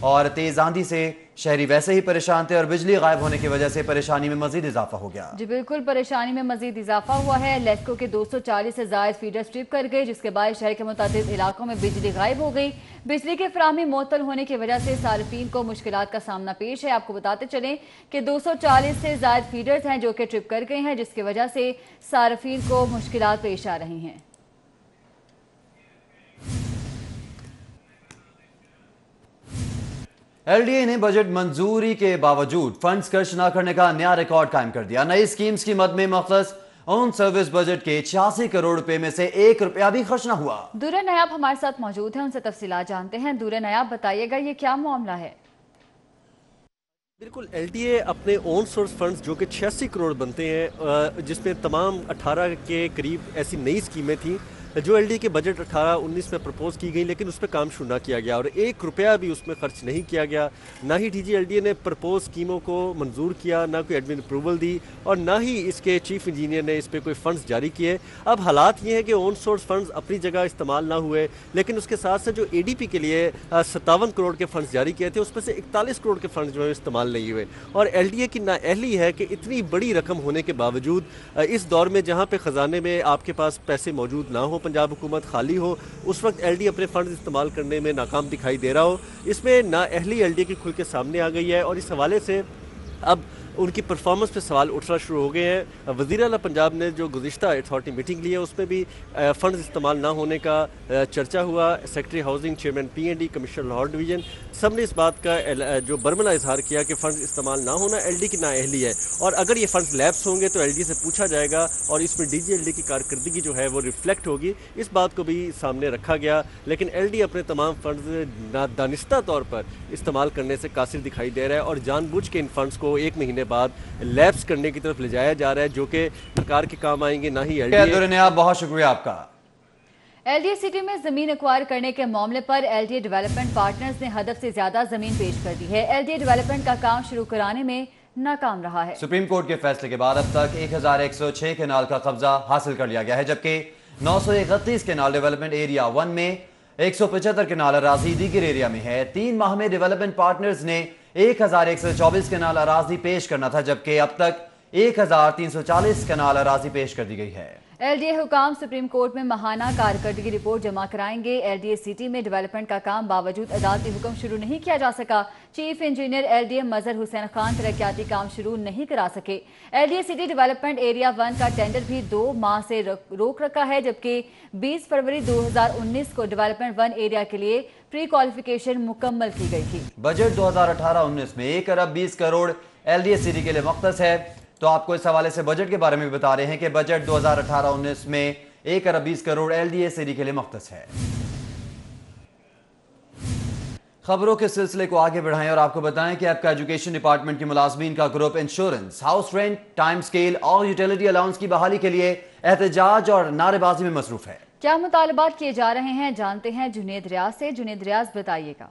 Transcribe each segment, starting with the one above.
اور تیز آندھی سے شہری ویسے ہی پریشان تھے اور بجلی غائب ہونے کی وجہ سے پریشانی میں مزید اضافہ ہو گیا۔ جی بالکل، پریشانی میں مزید اضافہ ہوا ہے۔ لیسکو کے 240 سے زائد فیڈر سٹرپ کر گئے، جس کے باعث شہر کے متعدد علاقوں میں بجلی غائب ہو گئی۔ بجلی کی فراہمی معطل ہونے کی وجہ سے صارفین کو مشکلات کا سامنا پیش ہے۔ آپ کو بتاتے چلیں کہ 240 سے زائد فیڈرز ہیں جو کہ ٹرپ کر گئے ہیں، جس کی وجہ سے صارفین کو مشکلات پیش آ رہی ہیں۔ ایل ڈی اے نے بجٹ منظوری کے باوجود فنڈز خرچ نہ کرنے کا نیا ریکارڈ قائم کر دیا۔ نئی اسکیمز کی مد میں مختص اون سروس بجٹ کے 86 کروڑ روپے میں سے 1 روپیہ بھی خرچ نہ ہوا۔ دورہ نیاب ہمارے ساتھ موجود ہیں، ان سے تفصیلات جانتے ہیں۔ دورہ نیاب، بتائیے گا یہ کیا معاملہ ہے؟ بالکل، ایل ڈی اے اپنے اون سورس فنڈز جو کہ 86 کروڑ بنتے ہیں، جس میں تمام 18 کے قریب ایسی نئی اسکیمیں تھیں جو ایل ڈی اے کے بجٹ 18-19 میں پرپوز کی گئی، لیکن اس پہ کام شروع نہ کیا گیا اور 1 روپیہ بھی اس میں خرچ نہیں کیا گیا۔ نہ ہی D G L D A نے پرپوز اسکیموں کو منظور کیا، نہ کوئی ایڈمن اپروول دی اور نہ ہی اس کے چیف انجینئر نے اس پہ کوئی فنڈز جاری کیے۔ اب حالات یہ ہیں کہ اون سورس فنڈز اپنی جگہ استعمال نہ ہوئے، لیکن اس کے ساتھ ساتھ جو اے ڈی پی کے لیے 57 کروڑ کے فنڈز جاری کیے تھے، اس میں سے 41 کروڑ کے فنڈز جو ہے استعمال نہیں ہوئے۔ اور ایل ڈی اے کی نااہلی ہے کہ اتنی بڑی رقم ہونے کے باوجود اس دور میں جہاں پہ خزانے میں آپ کے پاس پیسے موجود نہ ہو، پنجاب حکومت خالی ہو، اس وقت ایل ڈی اپنے فنڈز استعمال کرنے میں ناکام دکھائی دے رہا ہو۔ اس میں نااہلی ایل ڈی کی کھل کے سامنے آ گئی ہے اور اس حوالے سے اب ان کی پرفارمنس پہ سوال اٹھنا شروع ہو گئے ہیں۔ وزیر اعلیٰ پنجاب نے جو گزشتہ اتھارٹی میٹنگ لی ہے، اس میں بھی فنڈز استعمال نہ ہونے کا چرچا ہوا۔ Secretary housing, chairman P N D, commissioner Lahore division, سب نے اس بات کا جو برملا اظہار کیا کہ فنڈز استعمال نہ ہونا ایل ڈی کی نااہلی ہے اور اگر یہ فنڈز لیپس ہوں گے تو ایل ڈی سے پوچھا جائے گا اور اس میں ڈی جی ایل ڈی کی کارکردگی جو ہے وہ ریفلیکٹ ہوگی۔ اس بات کو بھی سامنے رکھا گیا، لیکن ایل ڈی اپنے تمام فنڈز نادانستہ طور پر استعمال کرنے سے قاصر دکھائی دے رہا ہے اور جان بوجھ کے ان فنڈز کو 1 مہینے بعد لیپس کرنے کی طرف لے جایا جا رہا ہے، جو کہ سرکار کے کام آئیں گے، نہ ہی ایل ڈی اے۔ دورہ نیاب، بہت شکریہ آپ کا۔ ایل ڈی اے سٹی میں زمین ایکوائر کرنے کے معاملے پر L D A development partners نے ہدف سے زیادہ زمین پیش کر دی ہے۔ ایل ڈی اے ڈیولپمنٹ کا کام شروع کرانے میں ناکام رہا ہے۔ سپریم کورٹ کے فیصلے کے بعد اب تک 1106 کنال کا قبضہ حاصل کر لیا گیا ہے، جبکہ 931 کنال ڈیولپمنٹ ایریا 1 میں 175 کنال اراضی دیگر ایریا میں ہے۔ 3 ماہ میں ڈیولپمنٹ پارٹنرز نے 1124 کنال اراضی پیش کرنا تھا، جبکہ اب تک 1340 کنال اراضی پیش کر دی گئی ہے۔ ایل ڈی اے حکام سپریم کورٹ میں ماہانہ کارکردگی رپورٹ جمع کرائیں گے۔ ایل ڈی اے سٹی میں ڈیولپمنٹ کا کام باوجود عدالتی حکم شروع نہیں کیا جا سکا۔ Chief engineer L D A Mazhar Hussain Khan ترقیاتی کام شروع نہیں کرا سکے۔ L D A city development area 1 کا ٹینڈر بھی 2 ماہ سے روک رکھا ہے، جبکہ 20 فروری 2019 کو ڈیولپمنٹ 1 ایریا کے لیے پری کوالیفیکیشن مکمل کی گئی تھی۔ بجٹ 2018-19 میں 1 ارب 20 crore L D A city کے لیے مختص ہے۔ تو آپ کو اس حوالے سے بجٹ کے بارے میں بھی بتا رہے ہیں کہ بجٹ 2018-19 میں 1 ارب 20 crore L D A city کے لیے مختص ہے۔ خبروں کے سلسلے کو آگے بڑھائیں اور آپ کو بتائیں کہ آپ کا ایجوکیشن ڈپارٹمنٹ کے ملازمین کا group insurance, house rent, time scale اور یوٹیلیٹی الاؤنس کی بحالی کے لیے احتجاج اور نعرے بازی میں مصروف ہے۔ کیا مطالبات کیے جا رہے ہیں، جانتے ہیں جنید ریاض سے۔ جنید ریاض، بتائیے گا۔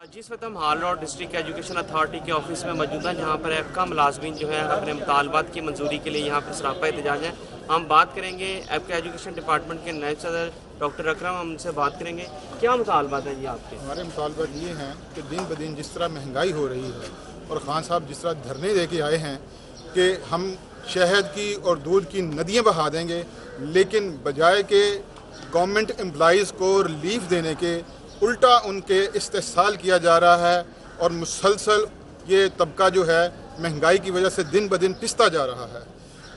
جس وقت ہم hall road district education authority کے آفس میں موجود ہیں، جہاں پر ایفکا ملازمین جو ہیں اپنے مطالبات کی منظوری کے لیے یہاں پر سراپا احتجاج ہیں۔ ہم بات کریں گے ایفکا ایجوکیشن ڈپارٹمنٹ کے نائب صدر ڈاکٹر اکرم، ہم ان سے بات کریں گے کیا مطالبات ہیں جی آپ کے؟ ہمارے مطالبات یہ ہیں کہ دن بدن جس طرح مہنگائی ہو رہی ہے اور خان صاحب جس طرح دھرنے دے کے آئے ہیں کہ ہم شہد کی اور دودھ کی ندیاں بہا دیں گے، لیکن بجائے کہ گورنمنٹ امپلائیز کو ریلیف دینے کے الٹا ان کے استحصال کیا جا رہا ہے اور مسلسل یہ طبقہ جو ہے مہنگائی کی وجہ سے دن بدن پستا جا رہا ہے۔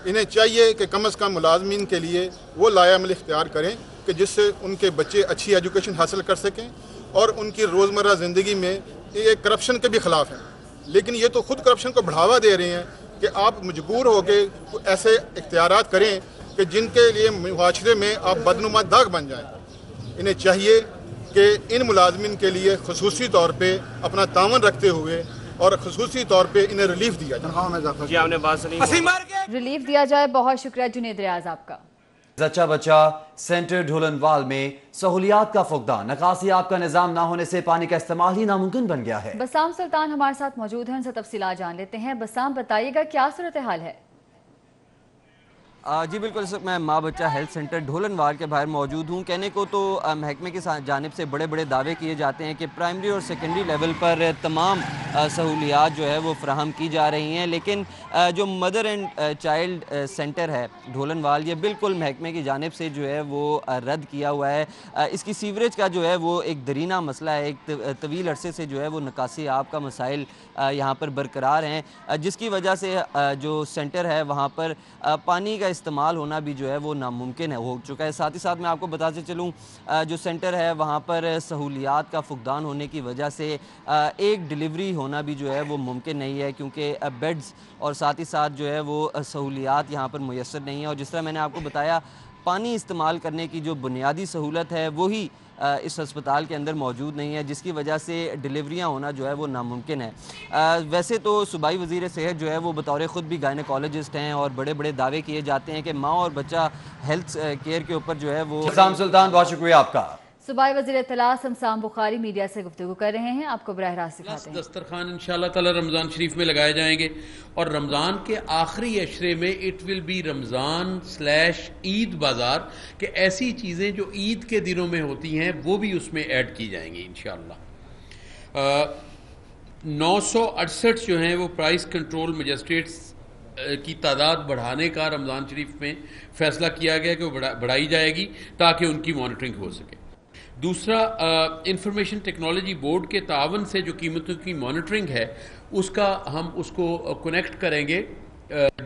انہیں چاہیے کہ کم از کم ملازمین کے لیے وہ لایا عمل اختیار کریں کہ جس سے ان کے بچے اچھی ایجوکیشن حاصل کر سکیں اور ان کی روزمرہ زندگی میں یہ کرپشن کے بھی خلاف ہیں، لیکن یہ تو خود کرپشن کو بڑھاوا دے رہے ہیں کہ آپ مجبور ہو کے ایسے اختیارات کریں کہ جن کے لیے معاشرے میں آپ بدنما داغ بن جائیں۔ انہیں چاہیے کہ ان ملازمین کے لیے خصوصی طور پہ اپنا تعاون رکھتے ہوئے اور خصوصی طور پہ انہیں ریلیف دیا جائے۔ جی آپ نے بات سنی، ریلیف دیا جائے۔ بہت شکریہ جنید ریاض آپ کا۔ زچہ بچہ سینٹر ڈھولنوال میں سہولیات کا فقدان، نکاسی آب کا نظام نہ ہونے سے پانی کا استعمال ہی ناممکن بن گیا ہے۔ بسام سلطان ہمارے ساتھ موجود ہیں، ان سے تفصیلات جان لیتے ہیں۔ بسام، بتائیے گا کیا صورتحال ہے؟ جی بالکل، اس وقت میں ماں بچہ ہیلتھ سینٹر ڈھولنوال کے باہر موجود ہوں۔ کہنے کو تو محکمے کی جانب سے بڑے بڑے دعوے کیے جاتے ہیں کہ پرائمری اور سیکنڈری لیول پر تمام سہولیات جو ہے وہ فراہم کی جا رہی ہیں، لیکن جو مدر اینڈ چائلڈ سینٹر ہے ڈھولنوال، یہ بالکل محکمے کی جانب سے جو ہے وہ رد کیا ہوا ہے۔ اس کی سیوریج کا جو ہے وہ ایک درینہ مسئلہ ہے، ایک طویل عرصے سے جو ہے وہ نکاسی آب کا مسائل یہاں پر برقرار ہیں، جس کی وجہ سے جو سینٹر ہے وہاں پر پانی کا استعمال ہونا بھی جو ہے وہ ناممکن ہو چکا ہے۔ ساتھ ہی ساتھ میں آپ کو بتاتے چلوں، جو سینٹر ہے وہاں پر سہولیات کا فقدان ہونے کی وجہ سے ایک ڈیلیوری ہونا بھی جو ہے وہ ممکن نہیں ہے، کیونکہ بیڈز اور ساتھ ہی ساتھ جو ہے وہ سہولیات یہاں پر میسر نہیں ہیں، اور جس طرح میں نے آپ کو بتایا پانی استعمال کرنے کی جو بنیادی سہولت ہے وہی اس ہسپتال کے اندر موجود نہیں ہے، جس کی وجہ سے ڈیلیوریاں ہونا جو ہے وہ ناممکن ہے۔ ویسے تو صوبائی وزیر صحت جو ہے وہ بطور خود بھی گائنیکالوجسٹ ہیں، اور بڑے بڑے دعوے کیے جاتے ہیں کہ ماں اور بچہ ہیلتھ کیئر کے اوپر جو ہے وہ سام سلطان، بہت شکریہ آپ کا۔ صوبائی وزیر اطلاع سمسام بخاری میڈیا سے گفتگو کر رہے ہیں، آپ کو براہ راست دکھاتے ہیں۔ دسترخوان انشاءاللہ تعالی رمضان شریف میں لگائے جائیں گے، اور رمضان کے آخری عشرے میں اٹ ول بی رمضان/عید بازار، کہ ایسی چیزیں جو عید کے دنوں میں ہوتی ہیں وہ بھی اس میں ایڈ کی جائیں گی انشاءاللہ۔ 968 جو ہیں وہ پرائس کنٹرول مجسٹریٹس کی تعداد بڑھانے کا رمضان شریف میں فیصلہ کیا گیا کہ وہ بڑھائی جائے گی تاکہ ان کی مانیٹرنگ ہو سکے۔ دوسرا، انفارمیشن ٹیکنالوجی بورڈ کے تعاون سے جو قیمتوں کی مانیٹرنگ ہے ہم اس کو کنیکٹ کریں گے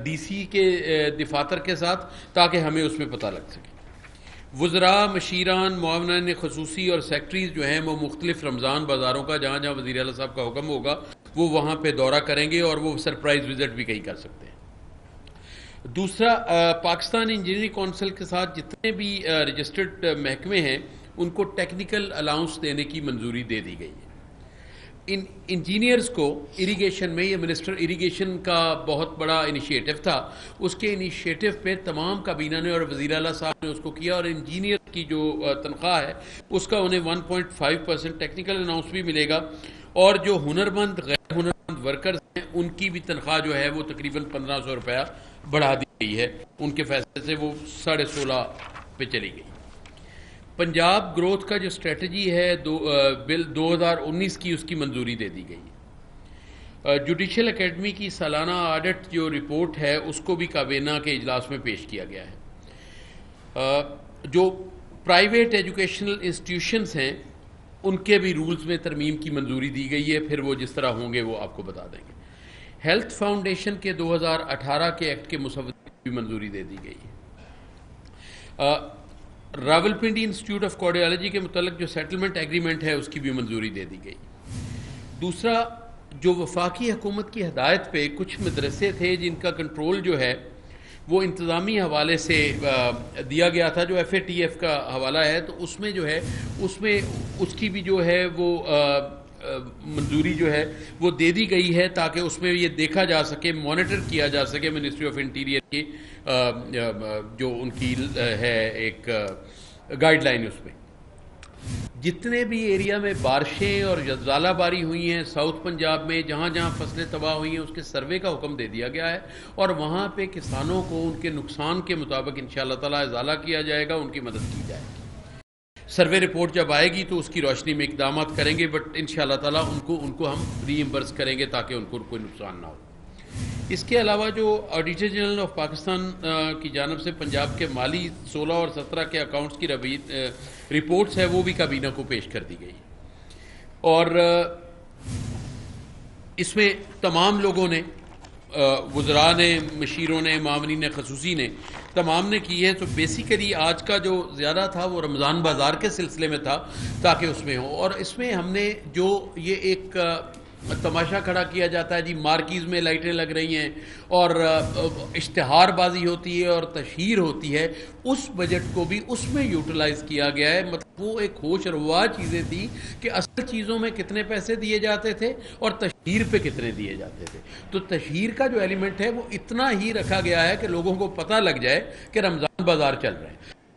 ڈی سی کے دفاتر کے ساتھ، تاکہ ہمیں اس میں پتہ لگ سکے۔ وزراء، مشیران، معاونین خصوصی اور سیکٹریز جو ہیں وہ مختلف رمضان بازاروں کا جہاں جہاں وزیر اعلیٰ صاحب کا حکم ہوگا وہ وہاں پہ دورہ کریں گے، اور وہ سرپرائز وزٹ بھی کہیں کر سکتے ہیں۔ دوسرا، پاکستان انجینئرنگ کونسل کے ساتھ جتنے بھی رجسٹرڈ محکمے ہیں ان کو ٹیکنیکل الاؤنس دینے کی منظوری دے دی گئی ہے۔ ان انجینئرز کو اریگیشن میں، یہ منسٹر اریگیشن کا بہت بڑا انیشیٹو تھا، اس کے انیشیٹو پہ تمام کابینہ نے اور وزیر اعلیٰ صاحب نے اس کو کیا، اور انجینئر کی جو تنخواہ ہے اس کا انہیں 1.5% ٹیکنیکل الاؤنس بھی ملے گا، اور جو ہنرمند غیر ہنرمند ورکرز ہیں ان کی بھی تنخواہ جو ہے وہ تقریباً 1500 روپیہ بڑھا دی گئی ہے، ان کے فیصلے سے وہ 16.5 پہ چلی گئی۔ پنجاب گروتھ کا جو اسٹریٹجی ہے بل 2019 کی، اس کی منظوری دے دی گئی۔ جوڈیشل اکیڈمی کی سالانہ آڈٹ جو رپورٹ ہے اس کو بھی کابینہ کے اجلاس میں پیش کیا گیا ہے۔ جو پرائیویٹ ایجوکیشنل انسٹیٹیوشنز ہیں ان کے بھی رولز میں ترمیم کی منظوری دی گئی ہے، پھر وہ جس طرح ہوں گے وہ آپ کو بتا دیں گے۔ ہیلتھ فاؤنڈیشن کے 2018 کے ایکٹ کے مسودے کی بھی منظوری دے دی گئی ہے۔ راولپنڈی انسٹیٹیوٹ آف کارڈیالوجی کے متعلق جو سیٹلمنٹ ایگریمنٹ ہے اس کی بھی منظوری دے دی گئی۔ دوسرا، جو وفاقی حکومت کی ہدایت پہ کچھ مدرسے تھے جن کا کنٹرول جو ہے وہ انتظامی حوالے سے دیا گیا تھا، جو FATF کا حوالہ ہے، تو اس میں جو ہے اس کی بھی جو ہے وہ منظوری جو ہے وہ دے دی گئی ہے، تاکہ اس میں یہ دیکھا جا سکے، مانیٹر کیا جا سکے منسٹری آف انٹیریئر کی جو ان کی ہے ایک گائیڈ لائن، اس میں جتنے بھی ایریا میں بارشیں اور ژالہ باری ہوئی ہیں ساؤتھ پنجاب میں، جہاں جہاں فصلیں تباہ ہوئی ہیں اس کے سروے کا حکم دے دیا گیا ہے، اور وہاں پہ کسانوں کو ان کے نقصان کے مطابق انشاءاللہ تعالیٰ ازالہ کیا جائے گا، ان کی مدد کی جائے گی۔ سروے رپورٹ جب آئے گی تو اس کی روشنی میں اقدامات کریں گے، بٹ انشاءاللہ تعالیٰ ان کو ہم ری ایمبرس کریں گے تاکہ ان کو کوئی نقصان نہ ہو۔ اس کے علاوہ جو آڈیٹر جنرل آف پاکستان کی جانب سے پنجاب کے مالی 16 اور 17 کے اکاؤنٹس کی رپورٹس ہے وہ بھی کابینہ کو پیش کر دی گئی، اور اس میں تمام لوگوں نے، وزراء نے، مشیروں نے، معاونین خصوصی نے، تمام نے کی ہے۔ تو بیسیکلی آج کا جو زیادہ تھا وہ رمضان بازار کے سلسلے میں تھا تاکہ اس میں ہو، اور اس میں ہم نے جو یہ ایک تماشا کھڑا کیا جاتا ہے، جی مارکیز میں لائٹیں لگ رہی ہیں اور اشتہار بازی ہوتی ہے اور تشہیر ہوتی ہے، اس بجٹ کو بھی اس میں یوٹیلائز کیا گیا ہے۔ مطلب وہ ایک ہوش روا چیزیں تھیں کہ اصل چیزوں میں کتنے پیسے دیے جاتے تھے اور تشہیر پہ کتنے دیے جاتے تھے، تو تشہیر کا جو ایلیمنٹ ہے وہ اتنا ہی رکھا گیا ہے کہ لوگوں کو پتہ لگ جائے کہ رمضان بازار چل رہے ہیں۔